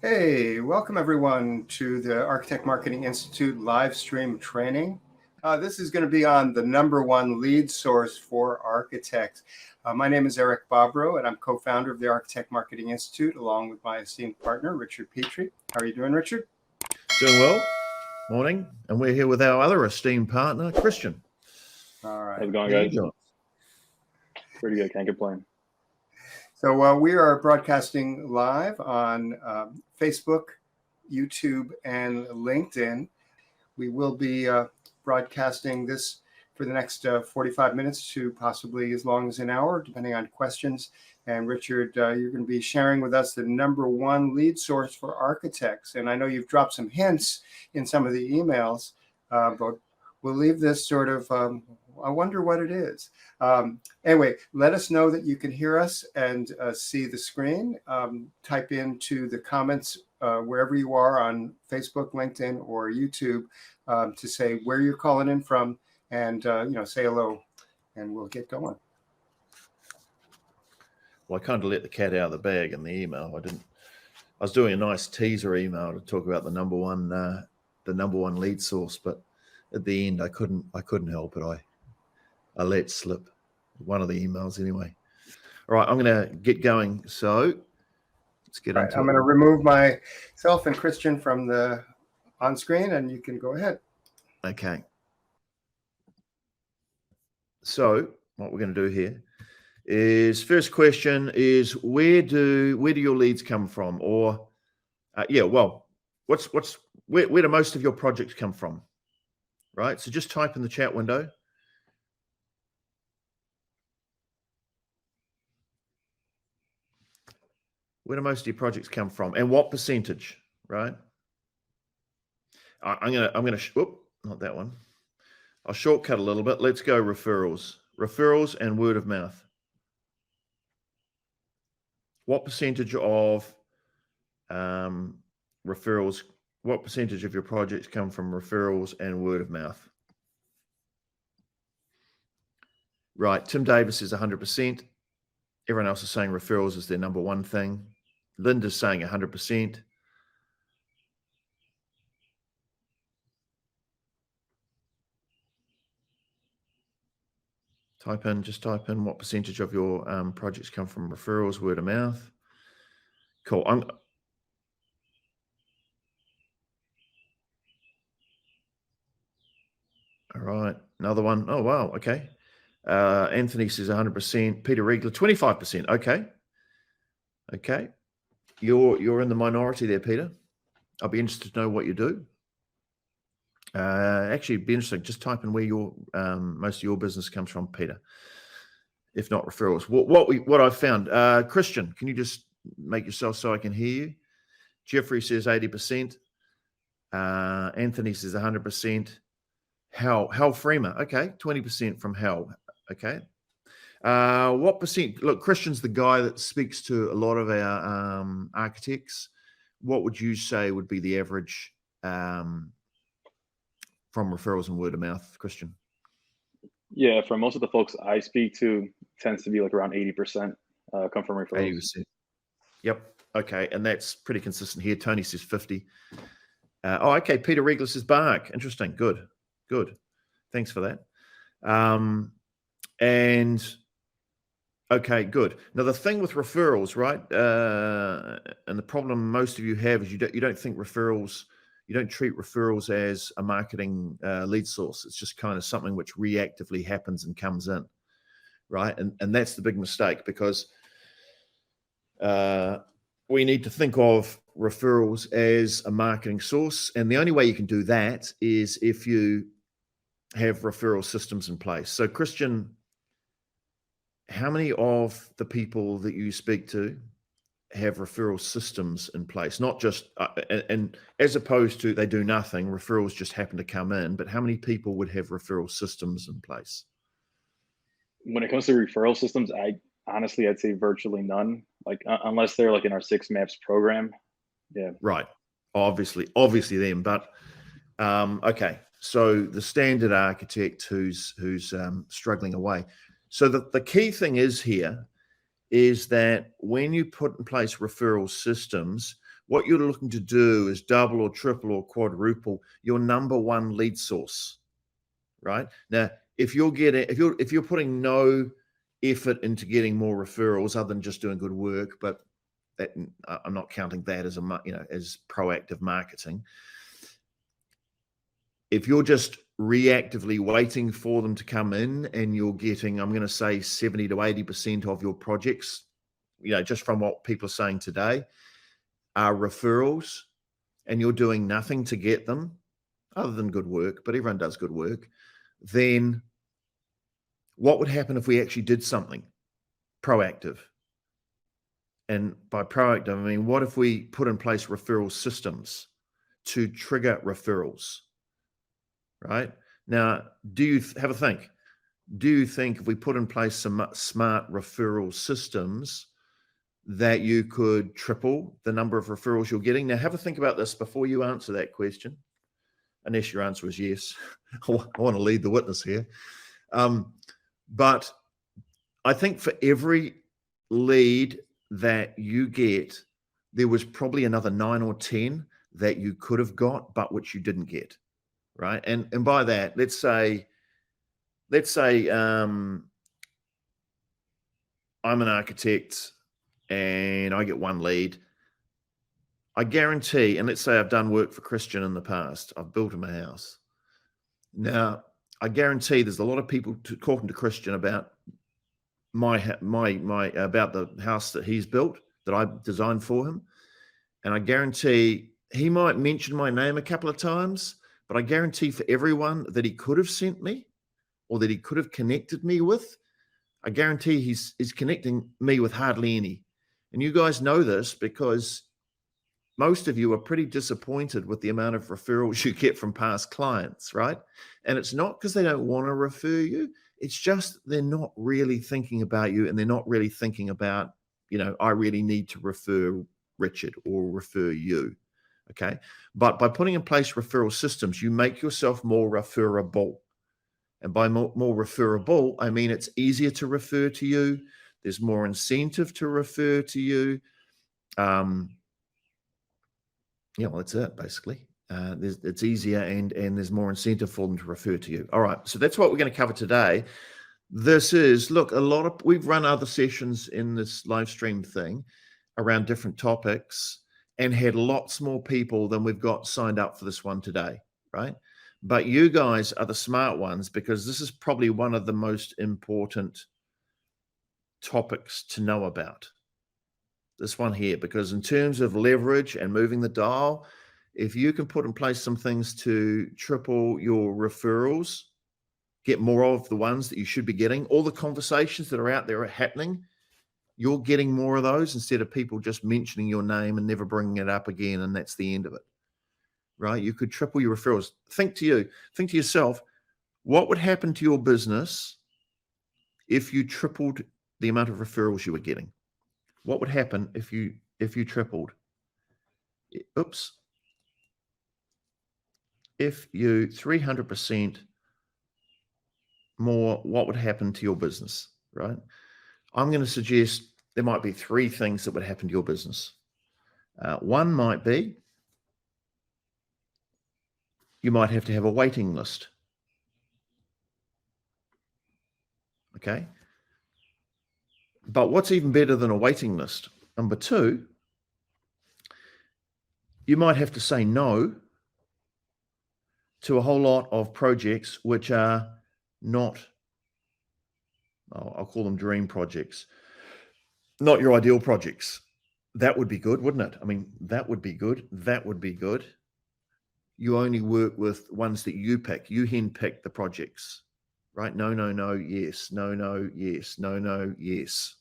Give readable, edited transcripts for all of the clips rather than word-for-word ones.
Hey, welcome everyone to the Architect Marketing Institute live stream training. This is going to be on the #1 lead source for architects. My name is Eric Bobrow, and I'm co-founder of the Architect Marketing Institute, along with my esteemed partner, Richard Petrie. How are you doing, Richard? Doing well. Morning. And we're here with our other esteemed partner, Christian. All right. How's it going, guys? Pretty good. Can't complain. So we are broadcasting live on Facebook, YouTube, and LinkedIn. We will be broadcasting this for the next 45 minutes to possibly as long as an hour, depending on questions. And Richard, you're going to be sharing with us the #1 lead source for architects. And I know you've dropped some hints in some of the emails, but we'll leave this sort of, I wonder what it is. Anyway, let us know that you can hear us and see the screen. Type into the comments wherever you are on Facebook, LinkedIn, or YouTube to say where you're calling in from, and say hello, and we'll get going. Well, I kind of let the cat out of the bag in the email. I was doing a nice teaser email to talk about the #1 lead source, but at the end I couldn't help it. I let slip one of the emails anyway. All right, I'm going to get going. So let's get into it. I'm going to remove myself and Christian from the on screen, and you can go ahead. Okay. So what we're going to do here is, first question is, where do your leads come from? Or where do most of your projects come from? Right. So just type in the chat window. Where do most of your projects come from, and what percentage? Right. I'm gonna. Not that one. I'll shortcut a little bit. Let's go referrals and word of mouth. What percentage of referrals? What percentage of your projects come from referrals and word of mouth? Right. Tim Davis is 100%. Everyone else is saying referrals is their #1 thing. Linda's saying 100%. Just type in what percentage of your projects come from referrals, word of mouth. Cool. All right. Another one. Oh, wow. Okay. Anthony says 100%. Peter Riegler, 25%. Okay. You're in the minority there, Peter. I'll be interested to know what you do. Actually, it'd be interesting. Just type in where your most of your business comes from, Peter. If not referrals, what I've found. Christian, can you just make yourself so I can hear you? Jeffrey says 80%. Anthony says 100%. Hal Freemer. Okay, 20% from Hal. Okay. What percent? Look, Christian's the guy that speaks to a lot of our architects. What would you say would be the average from referrals and word of mouth, Christian? Yeah, for most of the folks I speak to, tends to be like around 80% come from referrals. 80%. Yep. Okay, and that's pretty consistent here. Tony says 50. Okay. Peter Riegler says Bark. Interesting. Good. Thanks for that. And okay, good. Now the thing with referrals, right? And the problem most of you have is you don't think referrals. You don't treat referrals as a marketing lead source. It's just kind of something which reactively happens and comes in, right? And that's the big mistake, because we need to think of referrals as a marketing source. And the only way you can do that is if you have referral systems in place. So Christian, how many of the people that you speak to have referral systems in place? Not just, and as opposed to they do nothing, referrals just happen to come in, but how many people would have referral systems in place? When it comes to referral systems, I'd say virtually none, like unless they're like in our 6 Maps program. Yeah. Right. Obviously them, but okay. So the standard architect who's struggling away. So the key thing is that when you put in place referral systems, what you're looking to do is double or triple or quadruple your number one lead source, right? Now, if you're putting no effort into getting more referrals other than just doing good work, but that, I'm not counting that as as proactive marketing. If you're just reactively waiting for them to come in and you're getting, I'm going to say 70 to 80% of your projects, just from what people are saying today, are referrals, and you're doing nothing to get them other than good work, but everyone does good work, then what would happen if we actually did something proactive? And by proactive, I mean, what if we put in place referral systems to trigger referrals, right? Now, have a think. Do you think if we put in place some smart referral systems that you could triple the number of referrals you're getting? Now, have a think about this before you answer that question, unless your answer is yes. I want to lead the witness here. But I think for every lead that you get, there was probably another 9 or 10 that you could have got, but which you didn't get, right? And by that, let's say I'm an architect and I get one lead. I guarantee, and let's say I've done work for Christian in the past, I've built him a house. Now, I guarantee there's a lot of people talking to Christian about about the house that he's built, that I designed for him. And I guarantee he might mention my name a couple of times, but I guarantee for everyone that he could have sent me or that he could have connected me with, I guarantee he's connecting me with hardly any. And you guys know this because most of you are pretty disappointed with the amount of referrals you get from past clients, right? And it's not because they don't want to refer you. It's just they're not really thinking about you, and they're not really thinking about, I really need to refer Richard or refer you, okay? But by putting in place referral systems, you make yourself more referable. And by more referable, I mean it's easier to refer to you. There's more incentive to refer to you. That's it, basically. It's easier and there's more incentive for them to refer to you. All right, so that's what we're going to cover today. This is, look, we've run other sessions in this live stream thing around different topics and had lots more people than we've got signed up for this one today, right? But you guys are the smart ones because this is probably one of the most important topics to know about. This one here, because in terms of leverage and moving the dial, if you can put in place some things to triple your referrals, get more of the ones that you should be getting, all the conversations that are out there are happening, you're getting more of those instead of people just mentioning your name and never bringing it up again, and that's the end of it, right? You could triple your referrals. Think to yourself, what would happen to your business if you tripled the amount of referrals you were getting? What would happen if you tripled? If you 300% more, what would happen to your business, right? I'm going to suggest there might be 3 things that would happen to your business. One might be you might have to have a waiting list. Okay. But what's even better than a waiting list? Number 2, you might have to say no to a whole lot of projects which are not, I'll call them dream projects, not your ideal projects. That would be good, wouldn't it? I mean, that would be good. That would be good. You only work with ones that you pick. You handpick the projects, right? No, yes. No, yes. No, yes.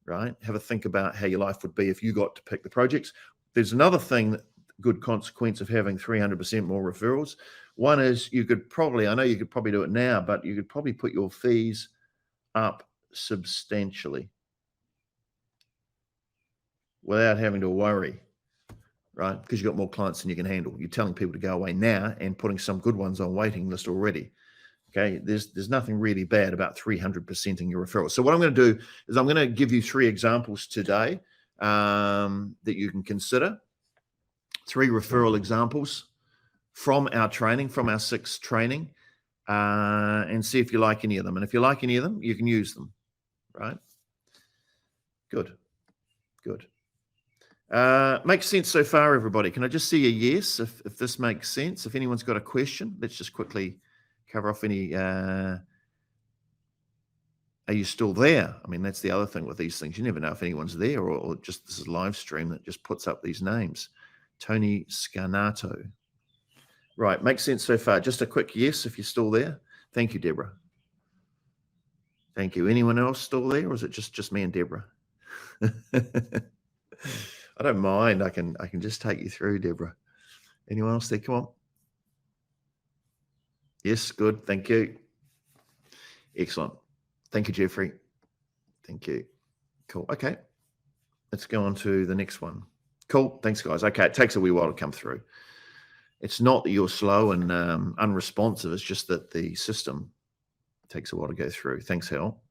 Right? Have a think about how your life would be if you got to pick the projects. There's another thing, good consequence of having 300% more referrals. One is I know you could probably do it now, but you could probably put your fees up substantially without having to worry, right? Because you've got more clients than you can handle. You're telling people to go away now and putting some good ones on waiting list already. Okay, there's nothing really bad about 300%ing your referrals. So what I'm going to do is I'm going to give you 3 examples today that you can consider. 3 referral examples from our training, from our 6 training, and see if you like any of them. And if you like any of them, you can use them, right? Good. Makes sense so far, everybody? Can I just see a yes if this makes sense? If anyone's got a question, let's just quickly cover off any. Are you still there? I mean, that's the other thing with these things. You never know if anyone's there or just this is a live stream that just puts up these names. Tony Scarnato. Right, makes sense so far. Just a quick yes if you're still there. Thank you, Deborah. Thank you. Anyone else still there, or is it just me and Deborah? I don't mind. I can just take you through, Deborah. Anyone else there? Come on. Yes, good. Thank you. Excellent. Thank you, Jeffrey. Thank you. Cool. Okay. Let's go on to the next one. Cool. Thanks, guys. Okay. It takes a wee while to come through. It's not that you're slow and unresponsive. It's just that the system takes a while to go through. Thanks, Hal.